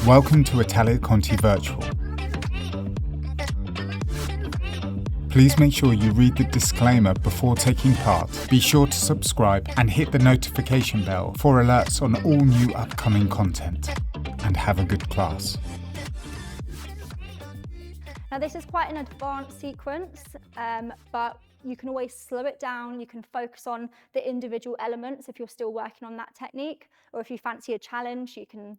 Welcome to Italia Conti Virtual. Please make sure you read the disclaimer before taking part. Be sure to subscribe and hit the notification bell for alerts on all new upcoming content. And have a good class. Now this is quite an advanced sequence, but you can always slow it down. You can focus on the individual elements if you're still working on that technique, or if you fancy a challenge, you can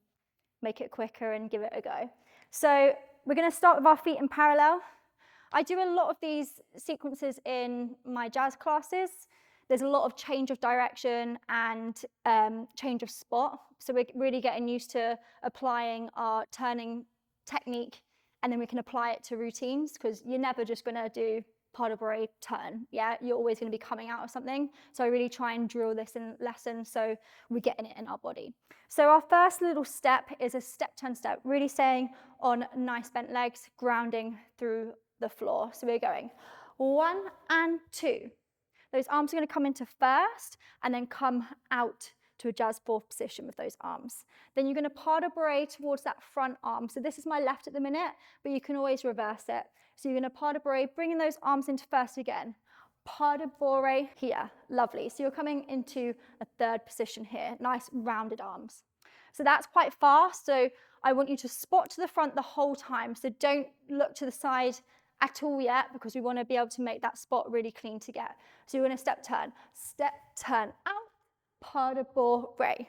make it quicker and give it a go. So we're going to start with our feet in parallel. I do a lot of these sequences in my jazz classes. There's a lot of change of direction and change of spot. So we're really getting used to applying our turning technique, and then we can apply it to routines, because you're never just going to do pas de bourrée turn. Yeah, you're always going to be coming out of something. So I really try and drill this in lessons so we're getting it in our body. So our first little step is a step turn step, really staying on nice bent legs, grounding through the floor. So we're going 1 and 2. Those arms are going to come into first and then come out to a jazz fourth position with those arms. Then you're going to pas de bourrée towards that front arm. So this is my left at the minute, but you can always reverse it. So you're going to pas de bourrée, bringing those arms into first again. Pas de bourrée here, lovely. So you're coming into a third position here, nice rounded arms. So that's quite fast. So I want you to spot to the front the whole time. So don't look to the side at all yet, because we want to be able to make that spot really clean to get. So you're going to step, turn out, pas de bourrée.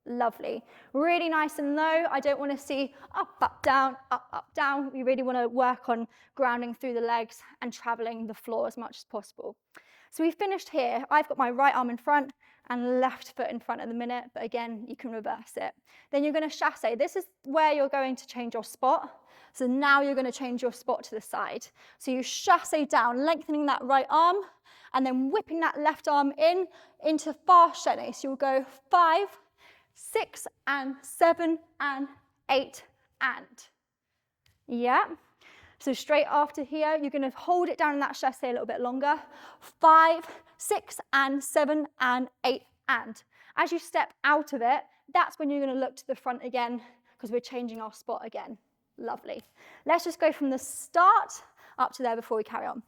Lovely. Really nice and low. I don't want to see up, down, up, down. We really want to work on grounding through the legs and traveling the floor as much as possible. So we've finished here. I've got my right arm in front and left foot in front at the minute, but again, you can reverse it. Then you're going to chassé. This is where you're going to change your spot. So now you're going to change your spot to the side. So you chassé down, lengthening that right arm, and then whipping that left arm into fast chaîné. So you'll go 5, 6, and 7, and 8, and. Yeah. So straight after here, you're going to hold it down in that chassé a little bit longer. 5, 6, and 7, and 8, and. As you step out of it, that's when you're going to look to the front again, because we're changing our spot again. Lovely. Let's just go from the start up to there before we carry on.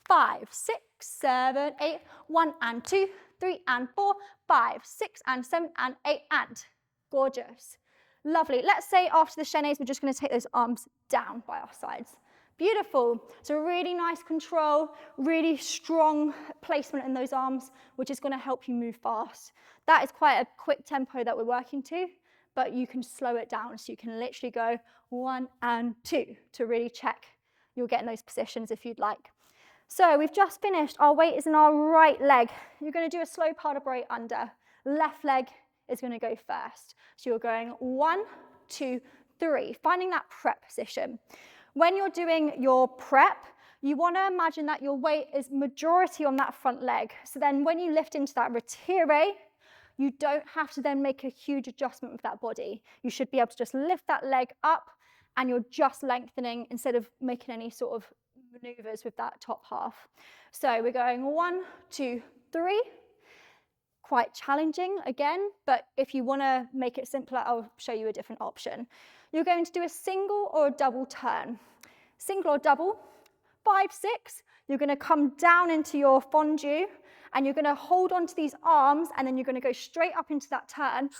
5, 6, 7, 8, 1 and 2, 3 and 4, 5, 6 and 7 and 8 and. Gorgeous. Lovely. Let's say after the chaînés, we're just going to take those arms down by our sides. Beautiful. So really nice control, really strong placement in those arms, which is going to help you move fast. That is quite a quick tempo that we're working to, but you can slow it down. So you can literally go 1 and 2 to really check you're getting those positions if you'd like. So we've just finished. Our weight is in our right leg. You're going to do a slow pas de bourrée under. Left leg is going to go first. So you're going 1, 2, 3, finding that prep position. When you're doing your prep, you want to imagine that your weight is majority on that front leg. So then when you lift into that retiré, you don't have to then make a huge adjustment with that body. You should be able to just lift that leg up, and you're just lengthening instead of making any sort of maneuvers with that top half. So we're going 1, 2, 3. Quite challenging again, but if you want to make it simpler, I'll show you a different option. You're going to do a single or a double turn. Single or double, 5, 6. You're going to come down into your fondu, and you're going to hold onto these arms, and then you're going to go straight up into that turn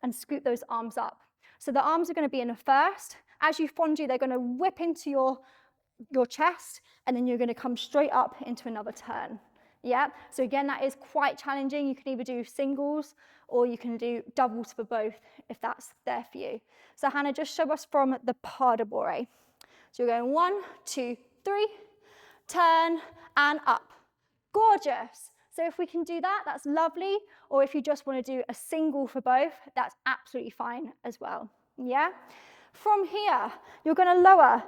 and scoop those arms up. So the arms are going to be in a first. As you fondu, they're going to whip into your chest, and then you're going to come straight up into another turn. Yeah, so again, that is quite challenging. You can either do singles or you can do doubles for both if that's there for you. So Hannah, just show us from the pas de bourrée. So you're going 1, 2, 3, turn and up. Gorgeous. So if we can do that, that's lovely. Or if you just want to do a single for both, that's absolutely fine as well. Yeah. From here, you're going to lower,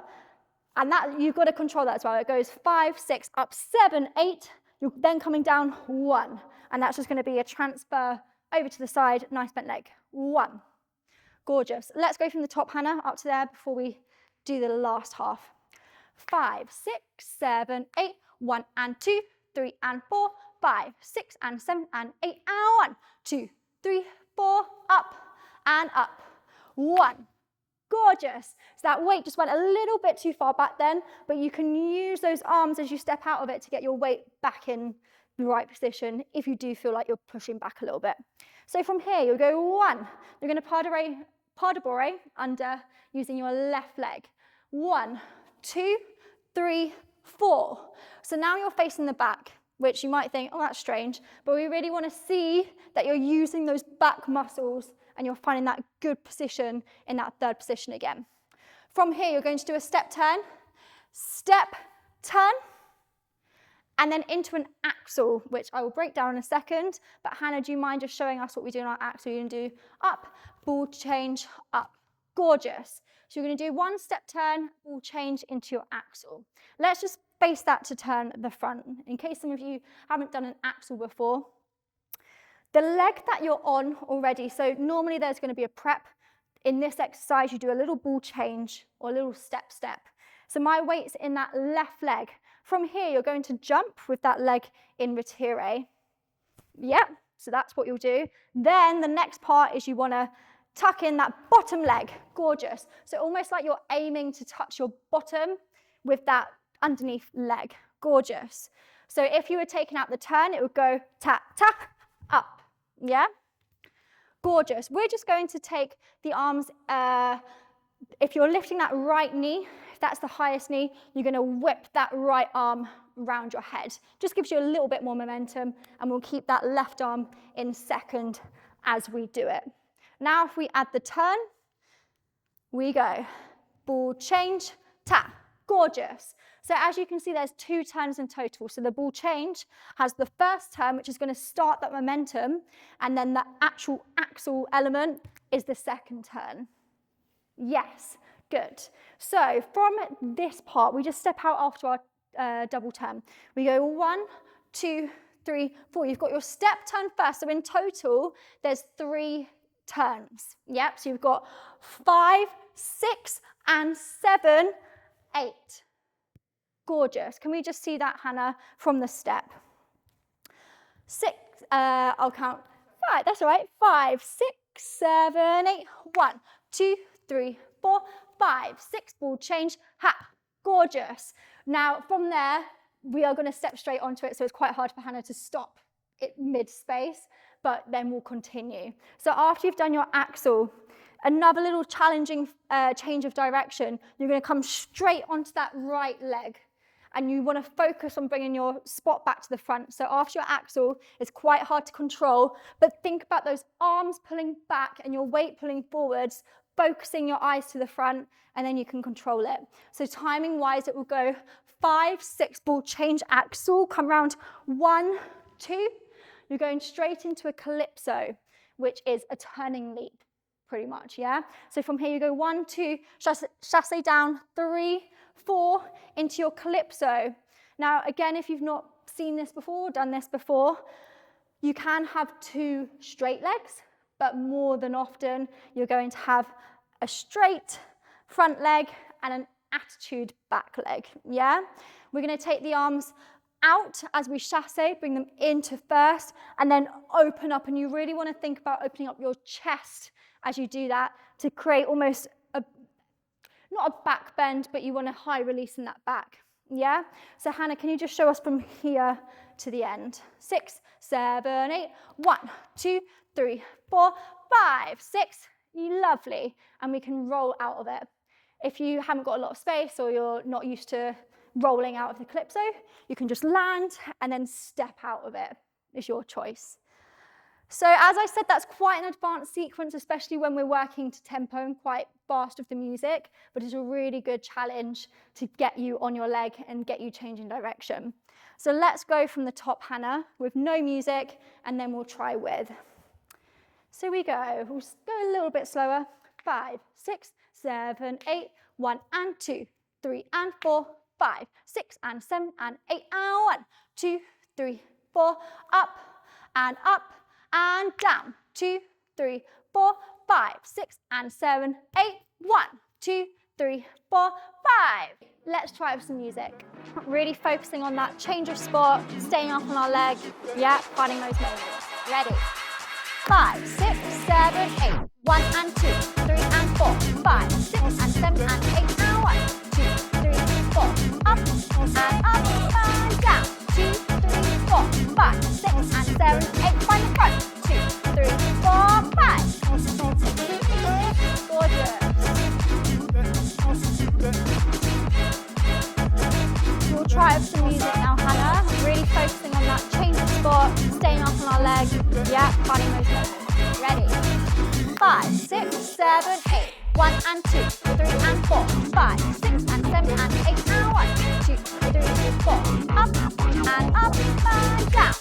and that you've got to control that as well. It goes 5, 6, up 7, 8. You're then coming down 1, and that's just going to be a transfer over to the side, nice bent leg. 1. Gorgeous. Let's go from the top, Hannah, up to there before we do the last half. 5, 6, 7, 8, 1 and 2, 3 and 4, 5, 6 and 7 and 8 and 1, 2, 3, 4, up and up. 1. Gorgeous. So that weight just went a little bit too far back then, but you can use those arms as you step out of it to get your weight back in the right position if you do feel like you're pushing back a little bit. So from here, you'll go 1. You're going to pas de bourrée under using your left leg. 1, 2, 3, 4. So now you're facing the back, which you might think, oh, that's strange, but we really want to see that you're using those back muscles and you're finding that good position in that third position again. From here, you're going to do a step, turn, and then into an axle, which I will break down in a second. But Hannah, do you mind just showing us what we do in our axle? You're going to do up, ball change, up. Gorgeous. So you're going to do 1 step turn, ball change into your axle. Let's just face that to turn the front. In case some of you haven't done an axle before, the leg that you're on already, so normally there's going to be a prep. In this exercise, you do a little ball change or a little step. So my weight's in that left leg. From here, you're going to jump with that leg in retire. Yep, so that's what you'll do. Then the next part is you want to tuck in that bottom leg. Gorgeous. So almost like you're aiming to touch your bottom with that underneath leg. Gorgeous. So if you were taking out the turn, it would go tap, tap, up. Yeah? Gorgeous. We're just going to take the arms, if you're lifting that right knee, if that's the highest knee, you're going to whip that right arm around your head. Just gives you a little bit more momentum, and we'll keep that left arm in second as we do it. Now if we add the turn, we go ball change, tap. Gorgeous. So as you can see, there's 2 turns in total. So the ball change has the first turn, which is going to start that momentum, and then the actual axle element is the second turn. Yes, good. So from this part, we just step out after our double turn. We go 1, 2, 3, 4. You've got your step turn first. So in total, there's 3 turns. Yep, so you've got 5, 6, and 7, 8. Gorgeous. Can we just see that, Hannah, from the step? 6, I'll count 5, that's all right. 5, 6, 7, 8. 1, 2, 3, 4, 5, 6, ball change, ha. Gorgeous. Now from there, we are going to step straight onto it, so it's quite hard for Hannah to stop it mid-space, but then we'll continue. So after you've done your axle, another little challenging change of direction, you're going to come straight onto that right leg, and you want to focus on bringing your spot back to the front. So after your axle, it's quite hard to control, but think about those arms pulling back and your weight pulling forwards, focusing your eyes to the front, and then you can control it. So timing wise, it will go 5, 6, ball change, axle, come round 1, 2, you're going straight into a calypso, which is a turning leap, pretty much, yeah? So from here you go 1, 2, chassé down, 3, 4, into your calypso. Now again, if you've not seen this before, done this before, you can have 2 straight legs, but more than often you're going to have a straight front leg and an attitude back leg, yeah? We're going to take the arms out as we chassé, bring them into first, and then open up, and you really want to think about opening up your chest as you do that to create almost not a back bend, but you want a high release in that back, yeah? So Hannah, can you just show us from here to the end? 6, 7, 8, 1, 2, 3, 4, 5, 6, lovely, and we can roll out of it. If you haven't got a lot of space or you're not used to rolling out of the calypso, you can just land and then step out of it. It's your choice. So as I said, that's quite an advanced sequence, especially when we're working to tempo and quite fast with the music, but it's a really good challenge to get you on your leg and get you changing direction. So let's go from the top, Hannah, with no music, and then we'll try with. So we'll go a little bit slower. 5, 6, 7, 8, 1 and 2, 3 and 4, 5, 6 and 7 and 8 and 1, 2, 3, 4, up and down, 2, 3, 4, 5, 6 and 7, 8, 1, 2, 3, 4, 5. Let's try with some music. Really focusing on that change of spot, staying up on our leg, yeah, finding those moments. Ready? 5, 6, 7, 8, 1 and 2, 3 and 4, 5, 6 and 7 and 8 and 1, 2, 3, 4, up and down, 2, 3, 4, 5, 6 and 7, 8, find the front, 2, 3, 4, 5. Gorgeous. We'll try with some music now, Hannah. Really focusing on that change of spot, staying up on our leg. Yeah, finding those notes. Ready? 5, 6, 7, 8. 1 and 2, 3 and 4, 5, 6 and 7 and 8 and 1, 2, 3, 4. Up and down.